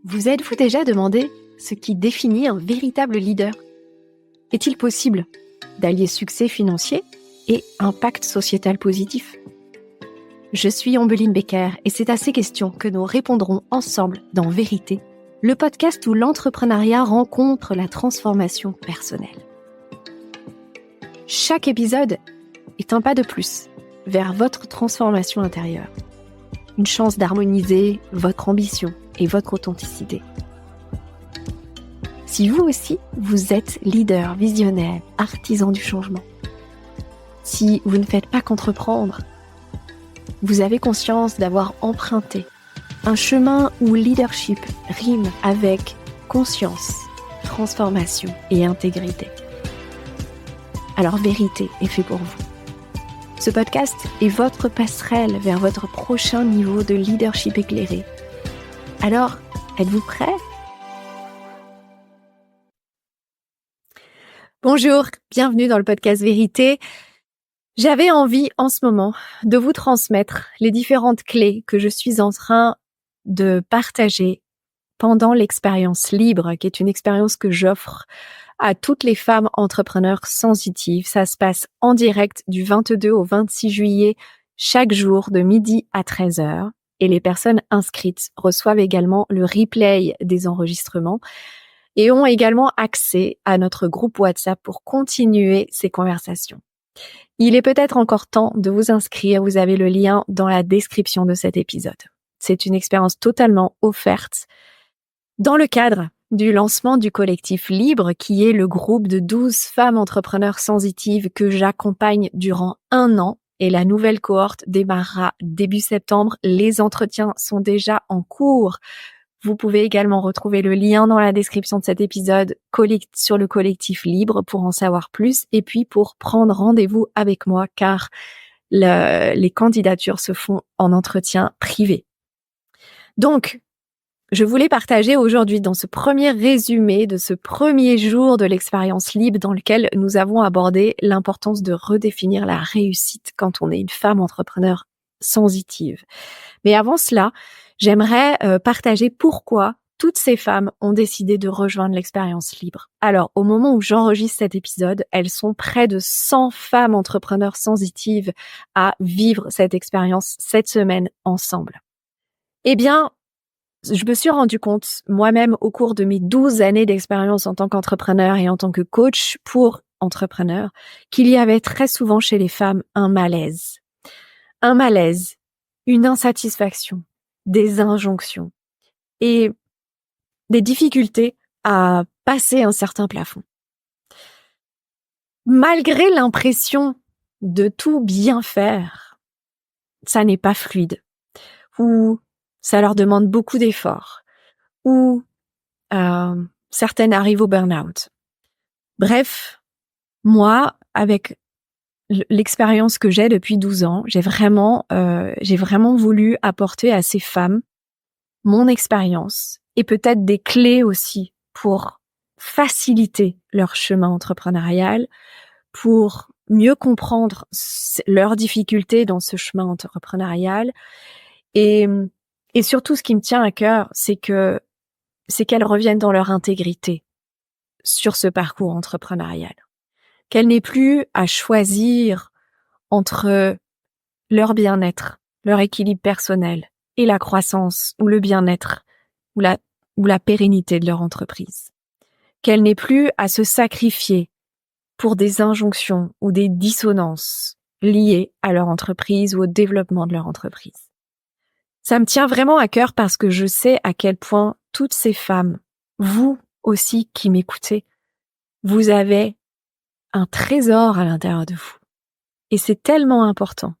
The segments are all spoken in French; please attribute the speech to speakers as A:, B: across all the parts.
A: Vous êtes-vous déjà demandé ce qui définit un véritable leader ? Est-il possible d'allier succès financier et impact sociétal positif ? Je suis Ambeline Becker et c'est à ces questions que nous répondrons ensemble dans Vérité, le podcast où l'entrepreneuriat rencontre la transformation personnelle. Chaque épisode est un pas de plus vers votre transformation intérieure. Une chance d'harmoniser votre ambition et votre authenticité. Si vous aussi, vous êtes leader, visionnaire, artisan du changement, si vous ne faites pas qu'entreprendre, vous avez conscience d'avoir emprunté un chemin où leadership rime avec conscience, transformation et intégrité. Alors Vérité est fait pour vous. Ce podcast est votre passerelle vers votre prochain niveau de leadership éclairé. Alors, êtes-vous prêts ? Bonjour, bienvenue dans le podcast Vérité. J'avais envie en ce moment de vous transmettre les différentes clés que je suis en train de partager pendant l'expérience libre, qui est une expérience que j'offre à toutes les femmes entrepreneurs sensitives. Ça se passe en direct du 22 au 26 juillet, chaque jour de midi à 13h. Et les personnes inscrites reçoivent également le replay des enregistrements et ont également accès à notre groupe WhatsApp pour continuer ces conversations. Il est peut-être encore temps de vous inscrire. Vous avez le lien dans la description de cet épisode. C'est une expérience totalement offerte dans le cadre du lancement du collectif Libre, qui est le groupe de 12 femmes entrepreneurs sensitives que j'accompagne durant 1 an. Et la nouvelle cohorte démarrera début septembre. Les entretiens sont déjà en cours. Vous pouvez également retrouver le lien dans la description de cet épisode sur le collectif Libre pour en savoir plus et puis pour prendre rendez-vous avec moi car les candidatures se font en entretien privé. Donc, je voulais partager aujourd'hui dans ce premier résumé de ce premier jour de l'expérience libre dans lequel nous avons abordé l'importance de redéfinir la réussite quand on est une femme entrepreneur sensitive. Mais avant cela, j'aimerais partager pourquoi toutes ces femmes ont décidé de rejoindre l'expérience libre. Alors, au moment où j'enregistre cet épisode, elles sont près de 100 femmes entrepreneurs sensitives à vivre cette expérience cette semaine ensemble. Eh bien, je me suis rendu compte moi-même au cours de mes 12 années d'expérience en tant qu'entrepreneur et en tant que coach pour entrepreneurs qu'il y avait très souvent chez les femmes un malaise. Un malaise, une insatisfaction, des injonctions et des difficultés à passer un certain plafond. Malgré l'impression de tout bien faire, ça n'est pas fluide ou ça leur demande beaucoup d'efforts ou certaines arrivent au burn-out. Bref, moi, avec l'expérience que j'ai depuis 12 ans, j'ai vraiment voulu apporter à ces femmes mon expérience et peut-être des clés aussi pour faciliter leur chemin entrepreneurial, pour mieux comprendre leurs difficultés dans ce chemin entrepreneurial et surtout ce qui me tient à cœur, c'est qu'elles reviennent dans leur intégrité sur ce parcours entrepreneurial. Qu'elles n'aient plus à choisir entre leur bien-être, leur équilibre personnel et la croissance ou le bien-être ou la pérennité de leur entreprise. Qu'elles n'aient plus à se sacrifier pour des injonctions ou des dissonances liées à leur entreprise ou au développement de leur entreprise. Ça me tient vraiment à cœur parce que je sais à quel point toutes ces femmes, vous aussi qui m'écoutez, vous avez un trésor à l'intérieur de vous. Et c'est tellement important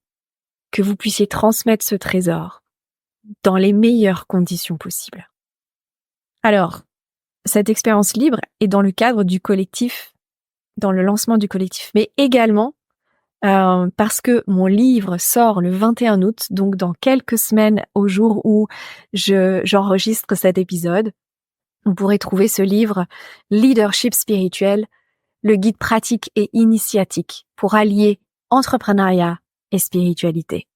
A: que vous puissiez transmettre ce trésor dans les meilleures conditions possibles. Alors, cette expérience libre est dans le cadre du collectif, dans le lancement du collectif, mais également parce que mon livre sort le 21 août, donc dans quelques semaines au jour où j'enregistre cet épisode. Vous pourrez trouver ce livre Leadership spirituel, le guide pratique et initiatique pour allier entrepreneuriat et spiritualité.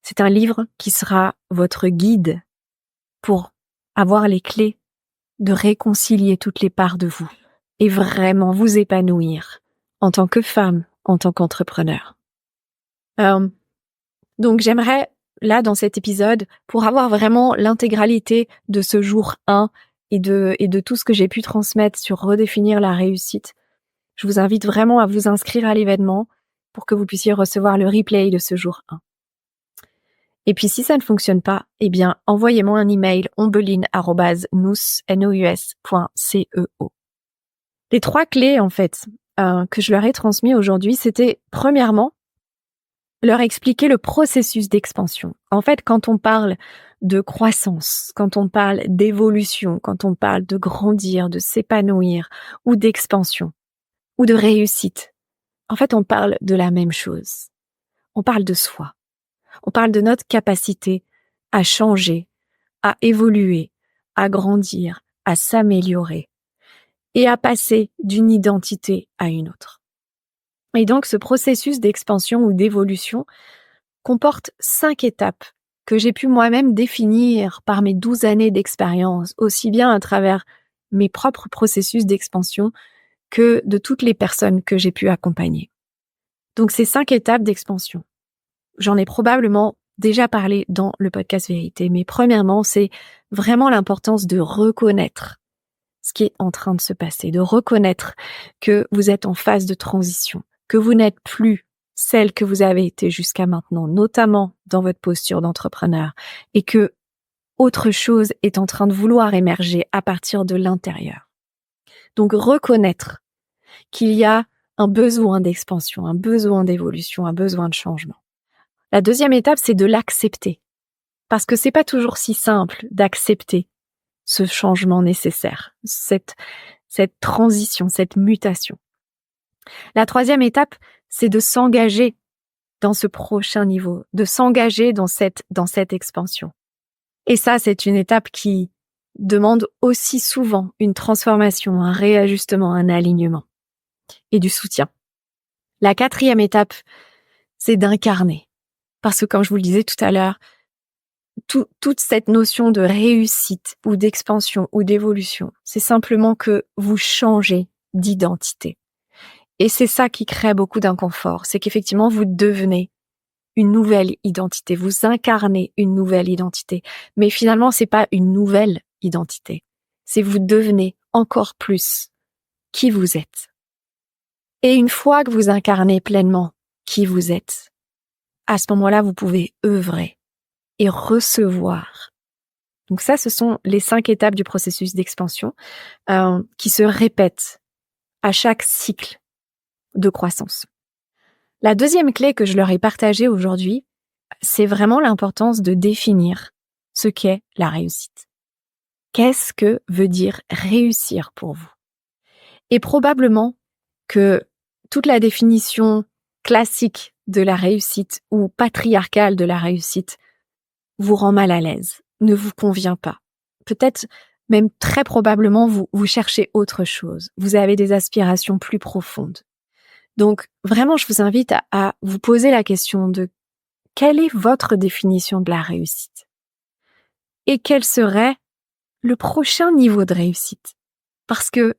A: C'est un livre qui sera votre guide pour avoir les clés de réconcilier toutes les parts de vous et vraiment vous épanouir en tant que femme, en tant qu'entrepreneur. Donc j'aimerais, là dans cet épisode, pour avoir vraiment l'intégralité de ce jour 1 et de tout ce que j'ai pu transmettre sur redéfinir la réussite, je vous invite vraiment à vous inscrire à l'événement pour que vous puissiez recevoir le replay de ce jour 1. Et puis si ça ne fonctionne pas, eh bien envoyez-moi un email ombeline@nous.ceo. Les 3 clés en fait que je leur ai transmis aujourd'hui, c'était premièrement leur expliquer le processus d'expansion. En fait, quand on parle de croissance, quand on parle d'évolution, quand on parle de grandir, de s'épanouir ou d'expansion ou de réussite, en fait, on parle de la même chose. On parle de soi. On parle de notre capacité à changer, à évoluer, à grandir, à s'améliorer et à passer d'une identité à une autre. Et donc, ce processus d'expansion ou d'évolution comporte 5 étapes que j'ai pu moi-même définir par mes 12 années d'expérience, aussi bien à travers mes propres processus d'expansion que de toutes les personnes que j'ai pu accompagner. Donc, ces 5 étapes d'expansion, j'en ai probablement déjà parlé dans le podcast Vérité, mais premièrement, c'est vraiment l'importance de reconnaître ce qui est en train de se passer, de reconnaître que vous êtes en phase de transition, que vous n'êtes plus celle que vous avez été jusqu'à maintenant, notamment dans votre posture d'entrepreneur, et que autre chose est en train de vouloir émerger à partir de l'intérieur. Donc reconnaître qu'il y a un besoin d'expansion, un besoin d'évolution, un besoin de changement. La deuxième étape, c'est de l'accepter. Parce que c'est pas toujours si simple d'accepter ce changement nécessaire, cette transition, cette mutation. La troisième étape, c'est de s'engager dans ce prochain niveau, de s'engager dans cette expansion. Et ça, c'est une étape qui demande aussi souvent une transformation, un réajustement, un alignement et du soutien. La quatrième étape, c'est d'incarner. Parce que comme je vous le disais tout à l'heure, toute cette notion de réussite ou d'expansion ou d'évolution, c'est simplement que vous changez d'identité. Et c'est ça qui crée beaucoup d'inconfort, c'est qu'effectivement vous devenez une nouvelle identité, vous incarnez une nouvelle identité. Mais finalement, c'est pas une nouvelle identité, c'est vous devenez encore plus qui vous êtes. Et une fois que vous incarnez pleinement qui vous êtes, à ce moment-là, vous pouvez œuvrer et recevoir. Donc ça, ce sont les 5 étapes du processus d'expansion qui se répètent à chaque cycle de croissance. La deuxième clé que je leur ai partagée aujourd'hui, c'est vraiment l'importance de définir ce qu'est la réussite. Qu'est-ce que veut dire réussir pour vous? Et probablement que toute la définition classique de la réussite ou patriarcale de la réussite vous rend mal à l'aise, ne vous convient pas. Peut-être même très probablement vous cherchez autre chose. Vous avez des aspirations plus profondes. Donc vraiment, je vous invite à vous poser la question de quelle est votre définition de la réussite? Et quel serait le prochain niveau de réussite? Parce que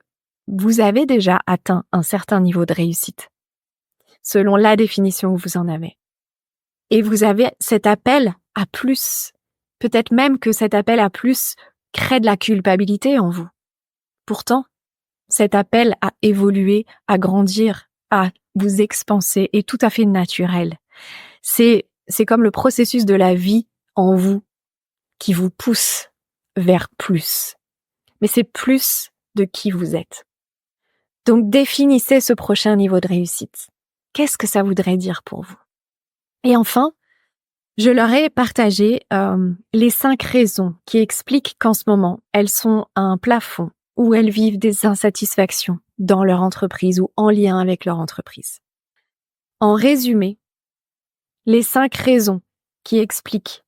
A: vous avez déjà atteint un certain niveau de réussite, selon la définition que vous en avez. Et vous avez cet appel à plus. Peut-être même que cet appel à plus crée de la culpabilité en vous. Pourtant, cet appel à évoluer, à grandir, à vous expanser est tout à fait naturel. C'est comme le processus de la vie en vous qui vous pousse vers plus. Mais c'est plus de qui vous êtes. Donc définissez ce prochain niveau de réussite. Qu'est-ce que ça voudrait dire pour vous? Et enfin, je leur ai partagé les 5 raisons qui expliquent qu'en ce moment, elles sont à un plafond où elles vivent des insatisfactions dans leur entreprise ou en lien avec leur entreprise. En résumé, les 5 raisons qui expliquent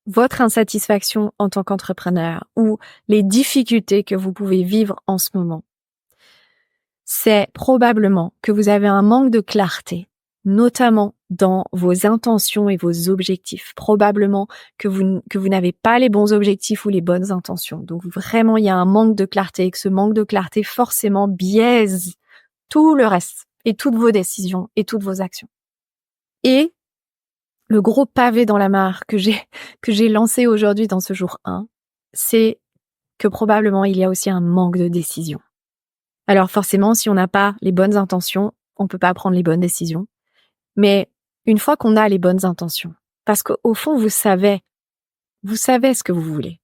A: votre insatisfaction en tant qu'entrepreneur ou les difficultés que vous pouvez vivre en ce moment, c'est probablement que vous avez un manque de clarté, notamment dans vos intentions et vos objectifs. Probablement que vous n'avez pas les bons objectifs ou les bonnes intentions. Donc vraiment, il y a un manque de clarté et que ce manque de clarté forcément biaise tout le reste et toutes vos décisions et toutes vos actions. Et le gros pavé dans la mare que j'ai lancé aujourd'hui dans ce jour 1, c'est que probablement il y a aussi un manque de décision. Alors forcément, si on n'a pas les bonnes intentions, on peut pas prendre les bonnes décisions. Mais une fois qu'on a les bonnes intentions, parce qu'au fond, vous savez ce que vous voulez.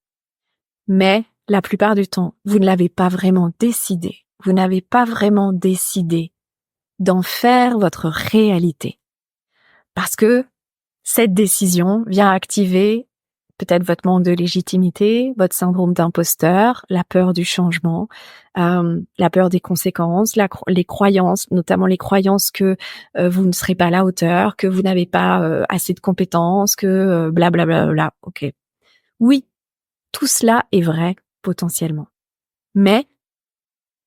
A: Mais la plupart du temps, vous ne l'avez pas vraiment décidé. Vous n'avez pas vraiment décidé d'en faire votre réalité. Parce que cette décision vient activer peut-être votre manque de légitimité, votre syndrome d'imposteur, la peur du changement, la peur des conséquences, les croyances, notamment les croyances que vous ne serez pas à la hauteur, que vous n'avez pas assez de compétences, que blablabla. Ok. Oui, tout cela est vrai potentiellement. Mais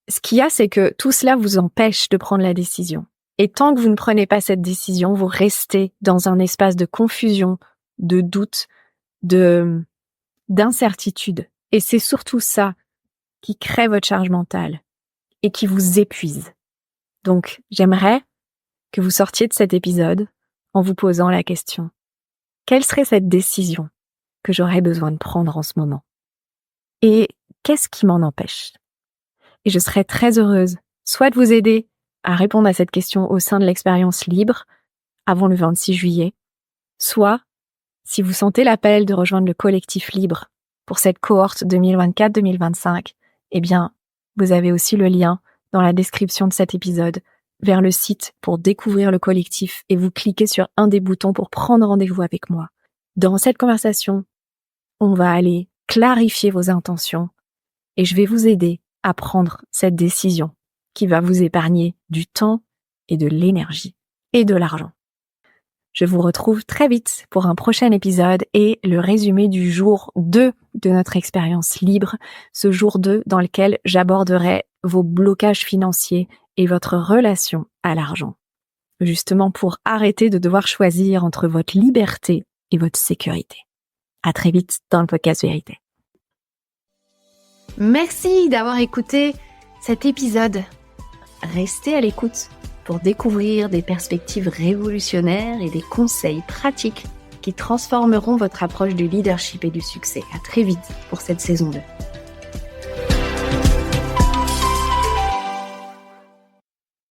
A: ce qu'il y a, c'est que tout cela vous empêche de prendre la décision. Et tant que vous ne prenez pas cette décision, vous restez dans un espace de confusion, de doute, d'incertitude. Et c'est surtout ça qui crée votre charge mentale et qui vous épuise. Donc, j'aimerais que vous sortiez de cet épisode en vous posant la question: quelle serait cette décision que j'aurais besoin de prendre en ce moment? Et qu'est-ce qui m'en empêche? Et je serais très heureuse soit de vous aider à répondre à cette question au sein de l'expérience libre avant le 26 juillet, soit, si vous sentez l'appel de rejoindre le collectif libre pour cette cohorte 2024-2025, eh bien, vous avez aussi le lien dans la description de cet épisode vers le site pour découvrir le collectif et vous cliquez sur un des boutons pour prendre rendez-vous avec moi. Dans cette conversation, on va aller clarifier vos intentions et je vais vous aider à prendre cette décision qui va vous épargner du temps et de l'énergie et de l'argent. Je vous retrouve très vite pour un prochain épisode et le résumé du jour 2 de notre expérience libre, ce jour 2 dans lequel j'aborderai vos blocages financiers et votre relation à l'argent. Justement pour arrêter de devoir choisir entre votre liberté et votre sécurité. À très vite dans le podcast Vérité. Merci d'avoir écouté cet épisode. Restez à l'écoute pour découvrir des perspectives révolutionnaires et des conseils pratiques qui transformeront votre approche du leadership et du succès. À très vite pour cette saison 2.